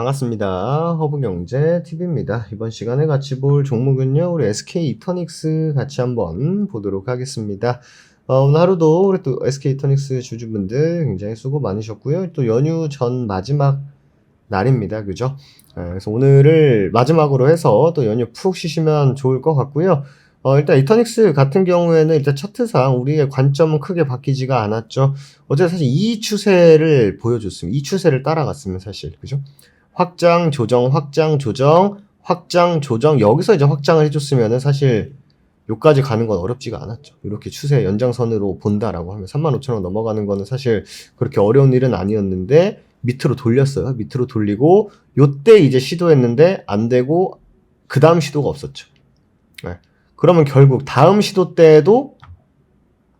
반갑습니다. 허브경제TV입니다. 이번 시간에 같이 볼 종목은요, 우리 SK 이터닉스 같이 한번 보도록 하겠습니다. 오늘 하루도 우리 또 SK 이터닉스 주주분들 굉장히 수고 많으셨고요. 또 연휴 전 마지막 날입니다. 그죠? 그래서 오늘을 마지막으로 해서 또 연휴 푹 쉬시면 좋을 것 같고요. 일단 이터닉스 같은 경우에는 일단 차트상 우리의 관점은 크게 바뀌지가 않았죠. 어제 사실 이 추세를 보여줬으면, 이 추세를 따라갔으면 사실, 그죠? 확장, 조정, 확장, 조정, 확장, 조정, 여기서 이제 확장을 해줬으면은 사실 요까지 가는 건 어렵지가 않았죠. 이렇게 추세 연장선으로 본다라고 하면 35,000원 넘어가는 거는 사실 그렇게 어려운 일은 아니었는데 밑으로 돌렸어요. 밑으로 돌리고 요때 이제 시도했는데 안 되고 그 다음 시도가 없었죠. 네. 그러면 결국 다음 시도 때에도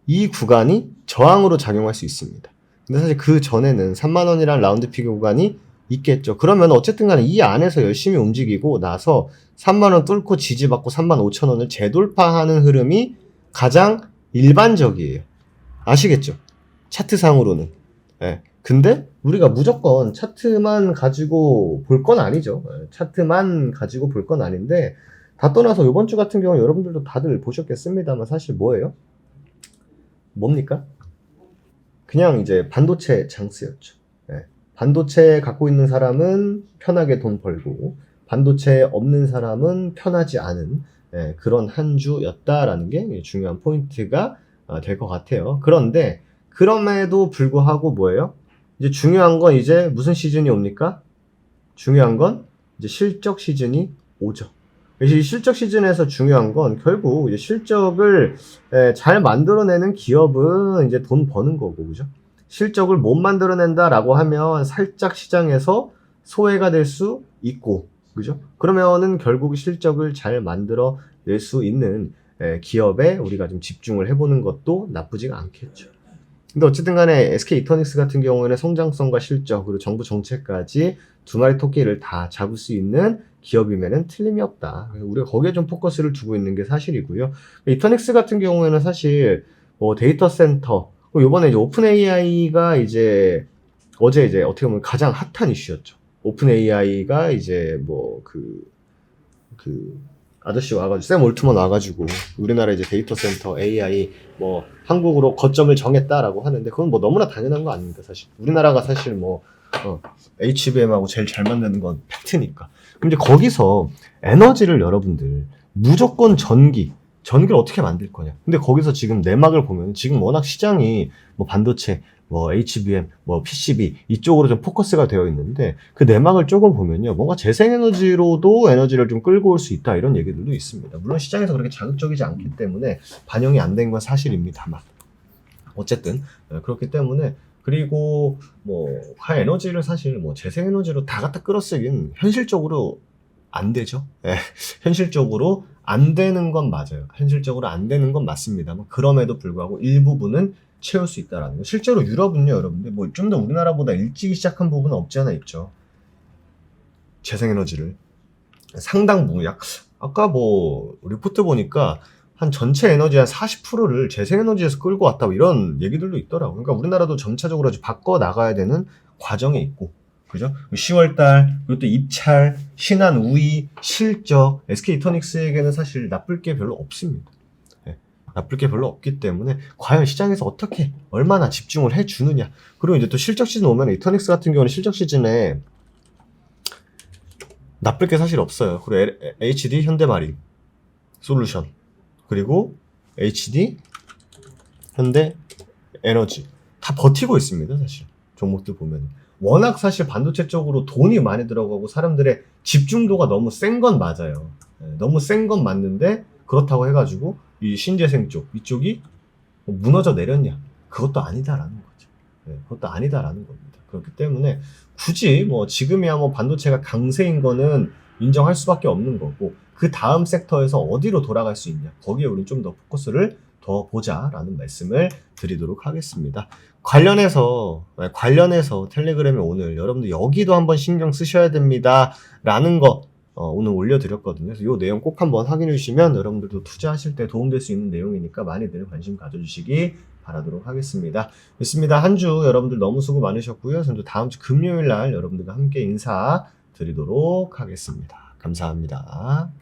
이 구간이 저항으로 작용할 수 있습니다. 근데 사실 그 전에는 3만원이라는 라운드 피겨 구간이 있겠죠. 그러면 어쨌든 간에 이 안에서 열심히 움직이고 나서 3만원 뚫고 지지받고 35,000원을 재돌파하는 흐름이 가장 일반적이에요. 아시겠죠? 차트상으로는. 네. 근데 우리가 무조건 차트만 가지고 볼 건 아니죠. 차트만 가지고 볼 건 아닌데 다 떠나서 이번 주 같은 경우 여러분들도 다들 보셨겠습니다만 사실 뭐예요? 뭡니까? 그냥 이제 반도체 장스였죠. 네. 반도체 갖고 있는 사람은 편하게 돈 벌고 반도체 없는 사람은 편하지 않은 그런 한 주였다라는 게 중요한 포인트가 될 것 같아요. 그런데 그럼에도 불구하고 뭐예요? 이제 중요한 건 이제 무슨 시즌이 옵니까? 중요한 건 이제 실적 시즌이 오죠. 이 실적 시즌에서 중요한 건 결국 이제 실적을 잘 만들어내는 기업은 이제 돈 버는 거고, 그죠? 실적을 못 만들어낸다라고 하면 살짝 시장에서 소외가 될 수 있고, 그죠? 그러면은 결국 실적을 잘 만들어낼 수 있는 기업에 우리가 좀 집중을 해보는 것도 나쁘지가 않겠죠. 근데 어쨌든 간에 SK 이터닉스 같은 경우에는 성장성과 실적 그리고 정부 정책까지 두 마리 토끼를 다 잡을 수 있는 기업이면은 틀림이 없다. 우리가 거기에 좀 포커스를 두고 있는 게 사실이고요. 이터닉스 같은 경우에는 사실 뭐 데이터 센터, 요번에 이제 오픈 AI가 이제 어제 이제 어떻게 보면 가장 핫한 이슈였죠. 오픈 AI가 이제 뭐 그 아저씨 와가지고 샘 올트먼 와가지고 우리나라 이제 데이터 센터 AI 뭐 한국으로 거점을 정했다라고 하는데 그건 뭐 너무나 당연한 거 아닙니까 사실. 우리나라가 사실 뭐 HBM하고 제일 잘 만드는 건 팩트니까. 근데 거기서 에너지를 여러분들 무조건 전기를 어떻게 만들 거냐. 근데 거기서 지금 내막을 보면 지금 워낙 시장이 뭐 반도체, 뭐 HBM, 뭐 PCB 이쪽으로 좀 포커스가 되어 있는데 그 내막을 조금 보면요. 뭔가 재생에너지로도 에너지를 좀 끌고 올 수 있다 이런 얘기들도 있습니다. 물론 시장에서 그렇게 자극적이지 않기 때문에 반영이 안 된 건 사실입니다만 어쨌든 그렇기 때문에 그리고 뭐 에너지를 사실 뭐 재생에너지로 다 갖다 끌어쓰긴 현실적으로 안 되죠. 현실적으로 안 되는 건 맞아요. 현실적으로 안 되는 건 맞습니다만 그럼에도 불구하고 일부분은 채울 수 있다라는 거. 실제로 유럽은요, 여러분들 뭐 좀 더 우리나라보다 일찍 시작한 부분은 없지 않아 있죠. 재생에너지를 상당 부분 아까 뭐 리포트 보니까 한 전체 에너지 한 40%를 재생에너지에서 끌고 왔다 뭐 이런 얘기들도 있더라고요. 그러니까 우리나라도 점차적으로 바꿔 나가야 되는 과정에 있고, 그죠? 10월달 그리고 또 입찰, 신한 우위, 실적, SK 이터닉스에게는 사실 나쁠 게 별로 없습니다. 나쁠 게 별로 없기 때문에 과연 시장에서 어떻게 얼마나 집중을 해주느냐. 그리고 이제 또 실적 시즌 오면 이터닉스 같은 경우는 실적 시즌에 나쁠 게 사실 없어요. 그리고 HD 현대마린 솔루션 그리고 HD 현대 에너지 다 버티고 있습니다. 사실 종목들 보면 워낙 사실 반도체 쪽으로 돈이 많이 들어가고 사람들의 집중도가 너무 센 건 맞아요. 너무 센 건 맞는데 그렇다고 해가지고 이 신재생 쪽 이쪽이 무너져 내렸냐? 그것도 아니다라는 거죠. 그것도 아니다라는 겁니다. 그렇기 때문에 굳이 뭐 지금이야 뭐 반도체가 강세인 거는 인정할 수밖에 없는 거고 그 다음 섹터에서 어디로 돌아갈 수 있냐? 거기에 우리는 좀 더 포커스를 더 보자라는 말씀을 드리도록 하겠습니다. 관련해서 텔레그램에 오늘 여러분들 여기도 한번 신경 쓰셔야 됩니다라는 거 오늘 올려드렸거든요. 그래서 이 내용 꼭 한번 확인해 주시면 여러분들도 투자하실 때 도움될 수 있는 내용이니까 많이들 관심 가져주시기 바라도록 하겠습니다. 좋습니다. 한 주 여러분들 너무 수고 많으셨고요. 저는 다음 주 금요일 날 여러분들과 함께 인사 드리도록 하겠습니다. 감사합니다.